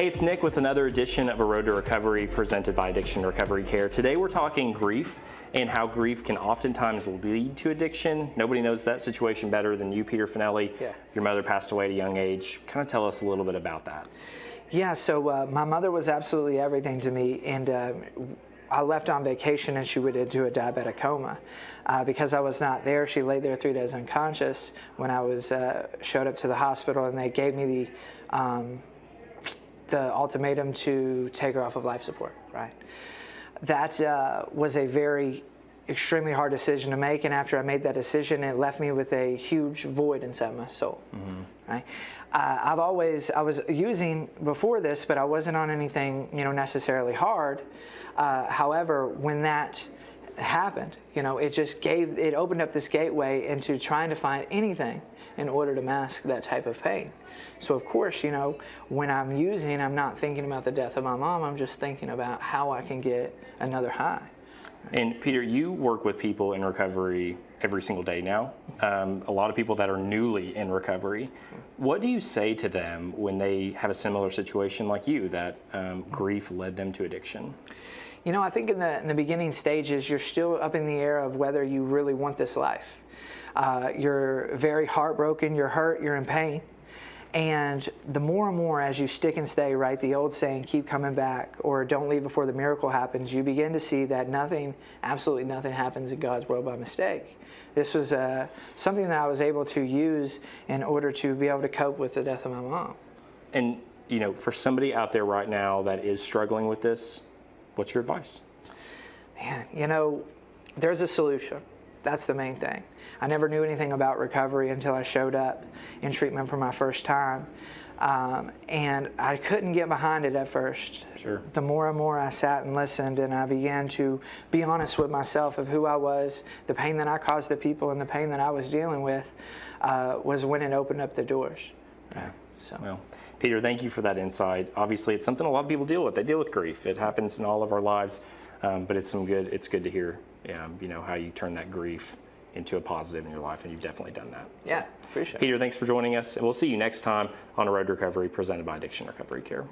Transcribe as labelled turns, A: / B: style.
A: Hey, it's Nick with another edition of A Road to Recovery presented by Addiction Recovery Care. Today we're talking grief and how grief can oftentimes lead to addiction. Nobody knows that situation better than you, Peter Finelli.
B: Yeah.
A: Your mother passed away at a young age. Kind of tell us a little bit about that.
B: Yeah, so my mother was absolutely everything to me, and I left on vacation and she went into a diabetic coma. Because I was not there, she lay there 3 days unconscious when I was showed up to the hospital, and they gave me the ultimatum to take her off of life support, right? That was a very extremely hard decision to make, and after I made that decision, it left me with a huge void inside my soul, right? I was using before this, but I wasn't on anything, necessarily hard. However, when that happened, it opened up this gateway into trying to find anything in order to mask that type of pain. So of course, when I'm using, I'm not thinking about the death of my mom, I'm just thinking about how I can get another high.
A: And Peter, you work with people in recovery every single day now. A lot of people that are newly in recovery. What do you say to them when they have a similar situation like you, that grief led them to addiction?
B: I think in the beginning stages, you're still up in the air of whether you really want this life. You're very heartbroken, you're hurt, you're in pain. And the more and more as you stick and stay, right, the old saying, keep coming back, or don't leave before the miracle happens, you begin to see that absolutely nothing happens in God's world by mistake. This was something that I was able to use in order to be able to cope with the death of my mom.
A: And, for somebody out there right now that is struggling with this, what's your advice?
B: Man, there's a solution. That's the main thing. I never knew anything about recovery until I showed up in treatment for my first time. And I couldn't get behind it at first.
A: Sure.
B: The more and more I sat and listened, and I began to be honest with myself of who I was, the pain that I caused the people, and the pain that I was dealing with, was when it opened up the doors.
A: Yeah.
B: So.
A: Well, Peter, thank you for that insight. Obviously, it's something a lot of people deal with. They deal with grief. It happens in all of our lives, but it's good to hear, how you turn that grief into a positive in your life, and you've definitely done that.
B: Yeah, appreciate it.
A: Peter, thanks for joining us, and we'll see you next time on A Road to Recovery presented by Addiction Recovery Care.